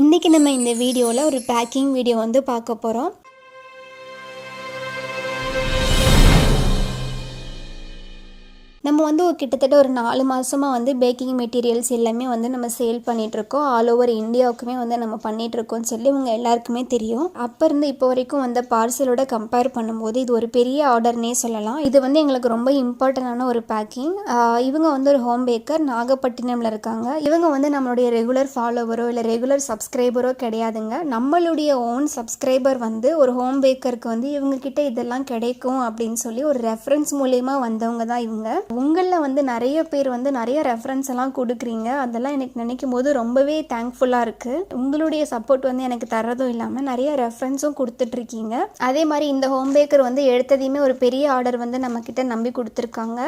இன்றைக்கி நம்ம இந்த வீடியோவில் ஒரு பேக்கிங் வீடியோ வந்து பார்க்க போகிறோம். நம்ம வந்து கிட்டத்தட்ட ஒரு 4 மாதமாக வந்து பேக்கிங் மெட்டீரியல்ஸ் எல்லாமே வந்து நம்ம சேல் பண்ணிகிட்ருக்கோம். ஆல் ஓவர் இந்தியாவுக்குமே வந்து நம்ம பண்ணிகிட்ருக்கோம்னு சொல்லி இவங்க எல்லாருக்குமே தெரியும். அப்போ இருந்து இப்போ வரைக்கும் வந்த பார்சலோட கம்பேர் பண்ணும்போது இது ஒரு பெரிய ஆர்டர்னே சொல்லலாம். இது வந்து எங்களுக்கு ரொம்ப இம்பார்ட்டண்டான ஒரு பேக்கிங். இவங்க வந்து ஒரு ஹோம் பேக்கர், நாகப்பட்டினமில் இருக்காங்க. இவங்க வந்து நம்மளுடைய ரெகுலர் ஃபாலோவரோ இல்லை ரெகுலர் சப்ஸ்கிரைபரோ கிடையாதுங்க. நம்மளுடைய ஓன் சப்ஸ்கிரைபர் வந்து ஒரு ஹோம் பேக்கருக்கு வந்து இவங்கக்கிட்ட இதெல்லாம் கிடைக்கும் அப்படின்னு சொல்லி ஒரு ரெஃபரன்ஸ் மூலயமா வந்தவங்க தான் இவங்க. உங்களில் வந்து நிறைய பேர் வந்து நிறைய ரெஃபரன்ஸ் எல்லாம் கொடுக்குறீங்க. அதெல்லாம் எனக்கு நினைக்கும் போது ரொம்பவே தேங்க்ஃபுல்லாக இருக்குது. உங்களுடைய சப்போர்ட் வந்து எனக்கு தரதும் இல்லாமல் நிறைய ரெஃபரன்ஸும் கொடுத்துட்ருக்கீங்க. அதே மாதிரி இந்த ஹோம் பேக்கர் வந்து எடுத்ததையுமே ஒரு பெரிய ஆர்டர் வந்து நம்மக்கிட்ட நம்பி கொடுத்துருக்காங்க.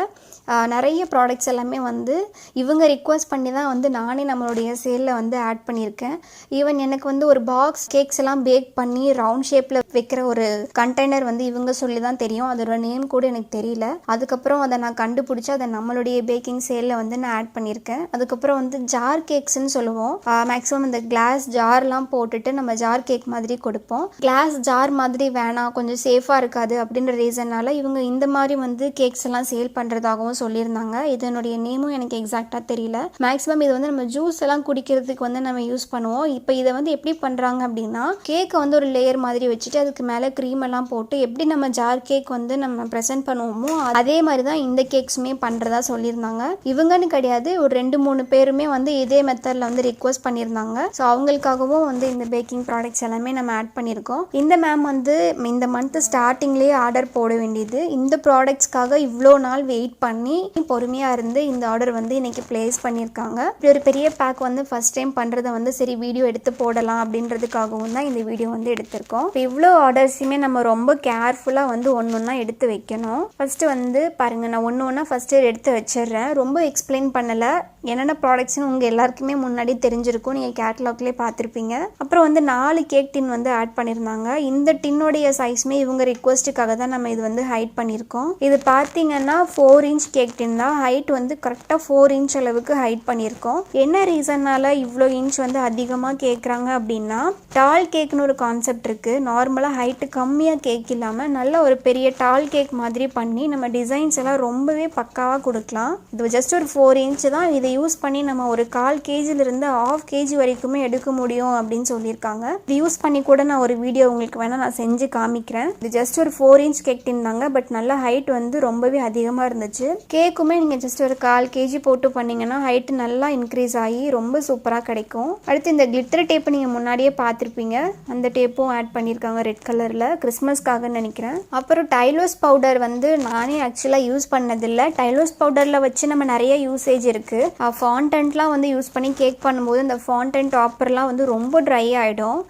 நிறைய ப்ராடக்ட்ஸ் எல்லாமே வந்து இவங்க ரிக்வஸ்ட் பண்ணி தான் வந்து நானே நம்மளுடைய சேலில் வந்து ஆட் பண்ணியிருக்கேன். ஈவன் எனக்கு வந்து ஒரு பாக்ஸ் கேக்ஸ் எல்லாம் பேக் பண்ணி ரவுண்ட் ஷேப்பில் வைக்கிற ஒரு கண்டெய்னர் வந்து இவங்க சொல்லி தான் தெரியும். அதோட நேம் கூட எனக்கு தெரியல. அதுக்கப்புறம் அதை நான் கண்டுபிடிச்சி அதை நம்மளுடைய பேக்கிங் சேலில் வந்து நான் ஆட் பண்ணியிருக்கேன். அதுக்கப்புறம் வந்து ஜார் கேக்ஸ்ன்னு சொல்லுவோம். மேக்ஸிமம் இந்த கிளாஸ் ஜார்லாம் போட்டுட்டு நம்ம ஜார் கேக் மாதிரி கொடுப்போம். கிளாஸ் ஜார் மாதிரி வேணாம், கொஞ்சம் சேஃபாக இருக்காது அப்படின்ற ரீசன்னால இவங்க இந்த மாதிரி வந்து கேக்ஸ் எல்லாம் சேல் பண்ணுறதாகவும் சொல்லியிருந்தாங்க. இதனுடைய நேமும் எனக்கு எக்ஸாக்டாக தெரியல. மேக்ஸிமம் இது வந்து நம்ம ஜூஸ் எல்லாம் குடிக்கிறதுக்கு வந்து நம்ம யூஸ் பண்ணுவோம். இப்போ இதை வந்து எப்படி பண்ணுறாங்க அப்படின்னா, கேக்கை வந்து ஒரு லேயர் மாதிரி வச்சுட்டு அதுக்கு மேலே க்ரீம் எல்லாம் போட்டு எப்படி நம்ம ஜார் கேக் வந்து நம்ம ப்ரெசென்ட் பண்ணுவோமோ அதே மாதிரி தான் இந்த கேக்ஸுமே பண்ணுறதா சொல்லியிருந்தாங்க. இவங்கன்னு கிடையாது, ஒரு 2-3 பேருமே வந்து இதே மெத்தடில் வந்து ரிக்வஸ்ட் பண்ணியிருந்தாங்க. ஸோ அவங்களுக்காகவும் வந்து இந்த பேக்கிங் ப்ராடக்ட்ஸ் எல்லாமே நம்ம ஆட் பண்ணியிருக்கோம். இந்த மேம் வந்து இந்த மந்த் ஸ்டார்டிங்லேயே ஆர்டர் போட வேண்டியது. இந்த ப்ராடக்ட்ஸ்க்காக இவ்வளோ நாள் வெயிட் பண்ணி பொறுமையாக இருந்து இந்த ஆர்டர் வந்து இன்னைக்கு பிளேஸ் பண்ணியிருக்காங்க. இப்படி ஒரு பெரிய பேக் வந்து ஃபர்ஸ்ட் டைம் பண்ணுறதை வந்து சரி வீடியோ எடுத்து போடலாம் அப்படின்றதுக்காகவும் தான் இந்த வீடியோ வந்து எடுத்திருக்கோம். இப்போ இவ்வளோ ஆர்டர்ஸுமே நம்ம ரொம்ப கேர்ஃபுல்லாக வந்து ஒன்று ஒன்றா எடுத்து வைக்கணும். ஃபஸ்ட்டு வந்து பாருங்கள், நான் ஒன்று ஒன்றா ஃபஸ்ட்டு எடுத்து வச்சிடுறேன். ரொம்ப எக்ஸ்பிளைன் பண்ணலை, என்னென்ன ப்ராடக்ட்ஸ்னு உங்கள் எல்லாருக்குமே முன்னாடி தெரிஞ்சிருக்கும், நீங்கள் கேட்லாக்லேயே பார்த்துருப்பீங்க. அப்புறம் வந்து 4 கேக் டின் வந்து ஆட் பண்ணியிருந்தாங்க. இந்த டின்னுடைய சைஸுமே இவங்க ரிக்வஸ்ட்டுக்காக தான் நம்ம இது வந்து ஹைட் பண்ணியிருக்கோம். இது பார்த்தீங்கன்னா 4 இன்ச் கேக் டின் தான். ஹைட் வந்து கரெக்டாக 4 இன்ச் அளவுக்கு ஹைட் பண்ணியிருக்கோம். என்ன ரீசன்னால இவ்வளோ இன்ச் வந்து அதிகமாக கேட்குறாங்க அப்படின்னா, டால் கேக்னு ஒரு கான்செப்ட் இருக்குது. நார்மலாக ஹைட்டு கம்மியாக கேக் இல்லாமல் நல்ல ஒரு பெரிய டால் கேக் மாதிரி பண்ணி நம்ம டிசைன்ஸ் எல்லாம் ரொம்பவே பக்காவாக கொடுக்கலாம். இது ஜஸ்ட் ஒரு 4 இன்ச் தான். இதை யூஸ் பண்ணி நம்ம ஒரு 1/4 kgலேருந்து 1/2 kg வரைக்குமே எடுக்க முடியும் அப்படின்னு சொல்லியிருக்காங்க. இது யூஸ் பண்ணி கூட நான் ஒரு வீடியோ உங்களுக்கு வேணால் நான் செஞ்சு காமிக்கிறேன். இது ஜஸ்ட் ஒரு 4 இன்ச் கேக் இருந்தாங்க. பட் நல்ல ஹைட் வந்து ரொம்பவே அதிகமாக இருந்துச்சு. கேக்குமே நீங்கள் ஜஸ்ட் ஒரு 1/4 kg போட்டு பண்ணிங்கன்னா ஹைட் நல்லா இன்க்ரீஸ் ஆகி ரொம்ப சூப்பராக கிடைக்கும். அடுத்து இந்த கிளிட்டர் டேப்பு நீங்கள் முன்னாடியே பார்த்துருப்பீங்க. அந்த டேப்பும் ஆட் பண்ணியிருக்காங்க ரெட் கலரில், கிறிஸ்மஸ்க்காக நினைக்கிறேன். அப்புறம் டைலோஸ் பவுடர் வந்து நானே ஆக்சுவலாக யூஸ் பண்ணதில்லை. டைலோஸ் பவுடரில் வச்சு நம்ம நிறைய யூசேஜ் இருக்குது. ஃபாண்டன்ட்லாம் வந்து யூஸ் பண்ணி கேக் பண்ணும்போது இந்த ஃபாண்டன்ட் டாப்பர்லாம் வந்து ரொம்ப ட்ரை ஆகிடும்.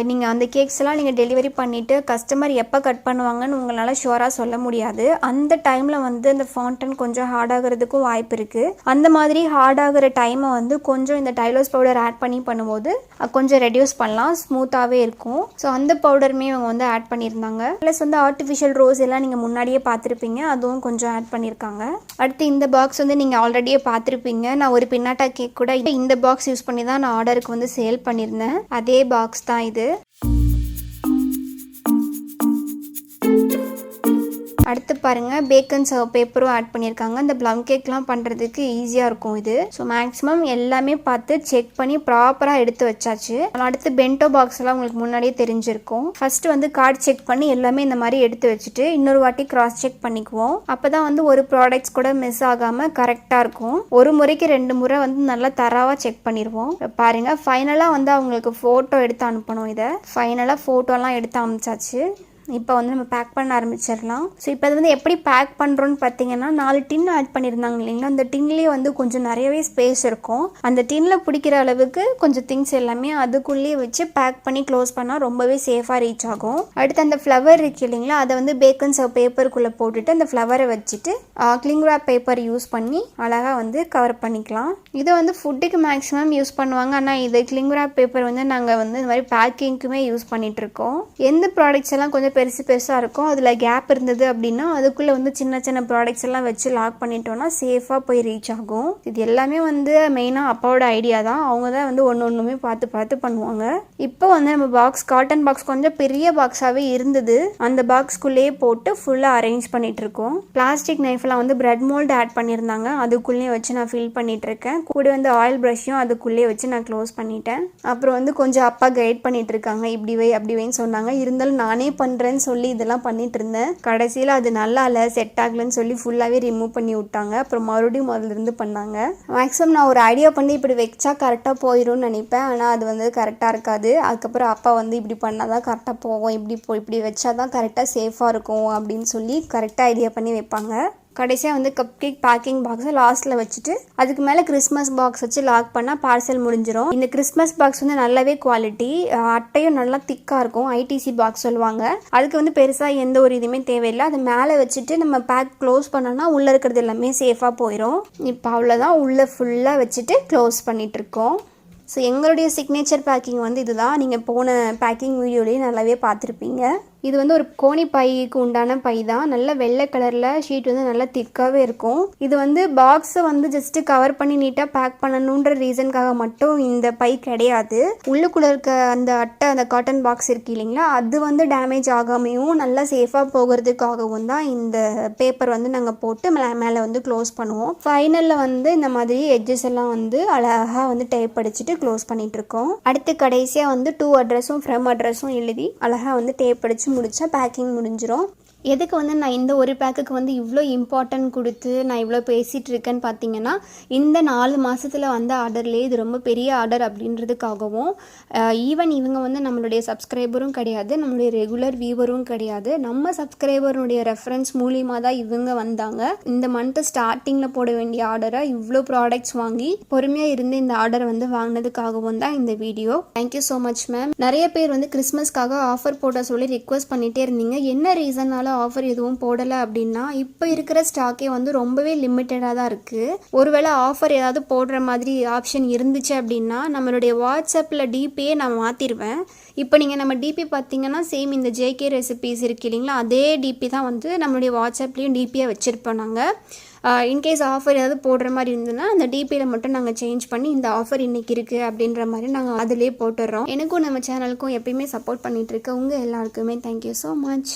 நீங்கள் அந்த கேக்ஸ் எல்லாம் நீங்கள் டெலிவரி பண்ணிவிட்டு கஸ்டமர் எப்போ கட் பண்ணுவாங்கன்னு உங்களால் ஷுவராக சொல்ல முடியாது. அந்த டைமில் வந்து இந்த ஃபாண்டன்ட் கொஞ்சம் ஹார்ட் ஆகிறதுக்கும் வாய்ப்பு இருக்குது. அந்த மாதிரி ஹார்ட் ஆகிற டைமை வந்து கொஞ்சம் இந்த டைலோஸ் பவுடர் ஆட் பண்ணி பண்ணும்போது கொஞ்சம் ரெடியூஸ் பண்ணலாம், ஸ்மூத்தாகவே இருக்கும். ஸோ அந்த பவுடருமே இவங்க வந்து ஆட் பண்ணியிருந்தாங்க. ப்ளஸ் வந்து ஆர்டிஃபிஷியல் ரோஸ் எல்லாம் நீங்கள் முன்னாடியே பார்த்துருப்பீங்க, அதுவும் கொஞ்சம் ஆட் பண்ணியிருக்காங்க. அடுத்து இந்த பாக்ஸ் வந்து நீங்கள் ஆல்ரெடியே பார்த்துருப்பீங்க. நான் ஒரு பின்னாட்டா கேக் கூட இந்த பாக்ஸ் யூஸ் பண்ணி தான் நான் ஆர்டருக்கு வந்து சேல் பண்ணியிருந்தேன். அதே பாக்ஸ் தான் இது. அடுத்து பாருங்கள், பேக்கன் சர்வ் பேப்பரும் ஆட் பண்ணியிருக்காங்க. இந்த ப்ளம் கேக்லாம் பண்ணுறதுக்கு ஈஸியாக இருக்கும் இது. ஸோ மேக்ஸிமம் எல்லாமே பார்த்து செக் பண்ணி ப்ராப்பராக எடுத்து வச்சாச்சு. அடுத்து பென்டோ பாக்ஸ் எல்லாம் உங்களுக்கு முன்னாடியே தெரிஞ்சிருக்கும். ஃபர்ஸ்ட் வந்து கார்டு செக் பண்ணி எல்லாமே இந்த மாதிரி எடுத்து வச்சுட்டு இன்னொரு வாட்டி கிராஸ் செக் பண்ணிக்குவோம். அப்போ தான் வந்து ஒரு ப்ராடக்ட்ஸ் கூட மிஸ் ஆகாமல் கரெக்டாக இருக்கும். ஒரு முறைக்கு 2 முறை வந்து நல்லா தராவாக செக் பண்ணிடுவோம். பாருங்கள், ஃபைனலாக வந்து அவங்களுக்கு ஃபோட்டோ எடுத்து அனுப்பணும். இதை ஃபைனலாக ஃபோட்டோலாம் எடுத்து அனுப்பிச்சாச்சு. இப்போ வந்து நம்ம பேக் பண்ண ஆரம்பிச்சிடலாம். ஸோ இப்போ அது வந்து எப்படி பேக் பண்ணுறோன்னு பார்த்தீங்கன்னா, 4 டின் ஆட் பண்ணியிருந்தாங்க இல்லைங்களா, அந்த டின்லேயே வந்து கொஞ்சம் நிறையவே ஸ்பேஸ் இருக்கும். அந்த டின்னில் பிடிக்கிற அளவுக்கு கொஞ்சம் திங்ஸ் எல்லாமே அதுக்குள்ளேயே வச்சு பேக் பண்ணி க்ளோஸ் பண்ணால் ரொம்பவே சேஃபாக ரீச் ஆகும். அடுத்து அந்த ஃப்ளவர் இருக்கு இல்லைங்களா, அதை வந்து பேக்கன் சர்வ் பேப்பருக்குள்ளே போட்டுட்டு அந்த ஃப்ளவரை வச்சுட்டு கிளிங் ராப் பேப்பர் யூஸ் பண்ணி அழகாக வந்து கவர் பண்ணிக்கலாம். இதை வந்து ஃபுட்டுக்கு மேக்ஸிமம் யூஸ் பண்ணுவாங்க. ஆனால் இது கிளிங் ராப் பேப்பர் வந்து நாங்கள் வந்து இந்த மாதிரி பேக்கிங்க்குமே யூஸ் பண்ணிகிட்ருக்கோம். எந்த ப்ராடக்ட்ஸ் எல்லாம் கொஞ்சம் பெருசு பெருசாக இருக்கும். அதில் கேப் இருந்தது அப்படின்னா அதுக்குள்ளே வந்து சின்ன சின்ன ப்ராடக்ட்ஸ் எல்லாம் வச்சு லாக் பண்ணிட்டோன்னா சேஃபாக போய் ரீச் ஆகும். இது எல்லாமே வந்து மெயினாக அப்பாவோட ஐடியா தான். அவங்க தான் வந்து ஒன்றுமே பார்த்து பார்த்து பண்ணுவாங்க. இப்போ வந்து நம்ம பாக்ஸ், காட்டன் பாக்ஸ் கொஞ்சம் பெரிய பாக்ஸாகவே இருந்தது. அந்த பாக்ஸ்குள்ளேயே போட்டு ஃபுல்லாக அரேஞ்ச் பண்ணிட்டு இருக்கோம். பிளாஸ்டிக் நைஃப்லாம் வந்து பிரெட் மோல்டு ஆட் பண்ணியிருந்தாங்க. அதுக்குள்ளேயே வச்சு நான் ஃபில் பண்ணிட்டு இருக்கேன். கூட வந்து ஆயில் ப்ரஷ்ஷையும் அதுக்குள்ளேயே வச்சு நான் க்ளோஸ் பண்ணிட்டேன். அப்புறம் வந்து கொஞ்சம் அப்பா கைட் பண்ணிட்டு இருக்காங்க. இப்படி வை அப்படி வைன்னு சொன்னாங்க. இருந்தாலும் நானே பண்ணுறேன்னு சொல்லி இதெல்லாம் பண்ணிட்டு இருந்தேன். கடைசியில் அது நல்லா இல்லை, செட் ஆகலன்னு சொல்லி ஃபுல்லாகவே ரிமூவ் பண்ணி விட்டாங்க. அப்புறம் மறுபடியும் முதல்ல பண்ணாங்க. மேக்ஸிமம் நான் ஒரு ஐடியா பண்ணி இப்படி வச்சா கரெக்டாக போயிடும்னு நினைப்பேன். ஆனால் அது வந்து கரெக்டாக இருக்காது. அதுக்கப்புறம் அப்பா வந்து இப்படி பண்ணால் தான் கரெக்டாக போகும், இப்படி வச்சா தான் கரெக்டாக சேஃபாக இருக்கும் அப்படின்னு சொல்லி கரெக்டாக ஐடியா பண்ணி வைப்பாங்க. கடைசியாக வந்து கப் கேக் பேக்கிங் பாக்ஸை லாஸ்ட்டில் வச்சுட்டு அதுக்கு மேலே கிறிஸ்மஸ் பாக்ஸ் வச்சு லாக் பண்ணால் பார்சல் முடிஞ்சிடும். இந்த கிறிஸ்மஸ் பாக்ஸ் வந்து நல்லாவே குவாலிட்டி, அட்டையும் நல்லா திக்காக இருக்கும். ஐடிசி பாக்ஸ் சொல்லுவாங்க. அதுக்கு வந்து பெருசாக எந்த ஒரு இதுவுமே தேவையில்லை. அது மேலே வச்சுட்டு நம்ம பேக் க்ளோஸ் பண்ணோன்னா உள்ளே இருக்கிறது எல்லாமே சேஃபாக போயிடும். இப்போ அவ்வளோதான், உள்ளே ஃபுல்லாக வச்சுட்டு க்ளோஸ் பண்ணிகிட்ருக்கோம். ஸோ எங்களுடைய சிக்னேச்சர் பேக்கிங் வந்து இதுதான். நீங்கள் போன பேக்கிங் வீடியோலேயே நல்லாவே பார்த்துருப்பீங்க. இது வந்து ஒரு கோணி பைக்கு உண்டான பை தான். நல்ல வெள்ளை கலரில் ஷீட் வந்து நல்லா திக்காகவே இருக்கும். இது வந்து பாக்ஸை வந்து ஜஸ்ட்டு கவர் பண்ணி நீட்டாக பேக் பண்ணணுன்ற ரீசனுக்காக மட்டும் இந்த பை கிடையாது. உள்ளுக்குள்ளே இருக்க அந்த அட்டை, அந்த காட்டன் பாக்ஸ் இருக்கு இல்லைங்களா, அது வந்து டேமேஜ் ஆகாமையும் நல்லா சேஃபாக போகிறதுக்காகவும் தான் இந்த பேப்பர் வந்து நாங்கள் போட்டு மேலே வந்து க்ளோஸ் பண்ணுவோம். ஃபைனலில் வந்து இந்த மாதிரி எட்ஜஸ் எல்லாம் வந்து அழகாக வந்து டேப் அடிச்சுட்டு க்ளோஸ் பண்ணிகிட்ருக்கோம். அடுத்து கடைசியாக வந்து 2 அட்ரஸும் ஃப்ரம் அட்ரஸும் எழுதி அழகாக வந்து டேப் அடித்து முடிச்சா பேக்கிங் முடிஞ்சிடும். எதுக்கு வந்து நான் இந்த ஒரு பேக்குக்கு வந்து இவ்வளோ இம்பார்ட்டன்ட் கொடுத்து நான் இவ்வளோ பேசிகிட்டு இருக்கேன்னு பார்த்தீங்கன்னா, இந்த 4 மாதத்தில் வந்த ஆர்டர்லேயே இது ரொம்ப பெரிய ஆர்டர் அப்படின்றதுக்காகவும், ஈவன் இவங்க வந்து நம்மளுடைய சப்ஸ்கிரைபரும் கிடையாது, நம்மளுடைய ரெகுலர் வியூவரும் கிடையாது. நம்ம சப்ஸ்கிரைபருடைய ரெஃபரன்ஸ் மூலியமாக தான் இவங்க வந்தாங்க. இந்த மந்த்து ஸ்டார்டிங்கில் போட வேண்டிய ஆர்டரை இவ்வளோ ப்ராடக்ட்ஸ் வாங்கி பொறுமையாக இருந்து இந்த ஆர்டர் வந்து வாங்கினதுக்காகவும் தான் இந்த video. Thank you so much ma'am. நிறைய பேர் வந்து கிறிஸ்மஸ்க்காக ஆஃபர் போட சொல்லி ரிக்வஸ்ட் பண்ணிகிட்டே இருந்தீங்க. என்ன ரீசனால ஆஃபர் எதுவும் போடலை அப்படின்னா, இப்போ இருக்கிற ஸ்டாக்கே வந்து ரொம்பவே லிமிட்டடாக தான் இருக்குது. ஒருவேளை ஆஃபர் ஏதாவது போடுற மாதிரி ஆப்ஷன் இருந்துச்சு அப்படின்னா நம்மளுடைய வாட்ஸ்அப்பில் டிபியே நான் மாற்றிடுவேன். இப்போ நீங்கள் நம்ம டிபி பார்த்தீங்கன்னா சேம் இந்த ஜேகே ரெசிபீஸ் இருக்கு இல்லைங்களா, அதே டிபி தான் வந்து நம்மளுடைய வாட்ஸ்அப்லேயும் டிபியை வச்சுருப்போம் நாங்கள். இன்கேஸ் ஆஃபர் ஏதாவது போடுற மாதிரி இருந்ததுன்னா அந்த டிபியில் மட்டும் நாங்கள் சேஞ்ச் பண்ணி இந்த ஆஃபர் இன்றைக்கி இருக்குது அப்படின்ற மாதிரி நாங்கள் அதிலே போட்டுடுறோம். எனக்கும் நம்ம சேனலுக்கும் எப்பயுமே சப்போர்ட் பண்ணிகிட்ருக்க உங்கள் எல்லாருக்குமே தேங்க்யூ ஸோ மச்.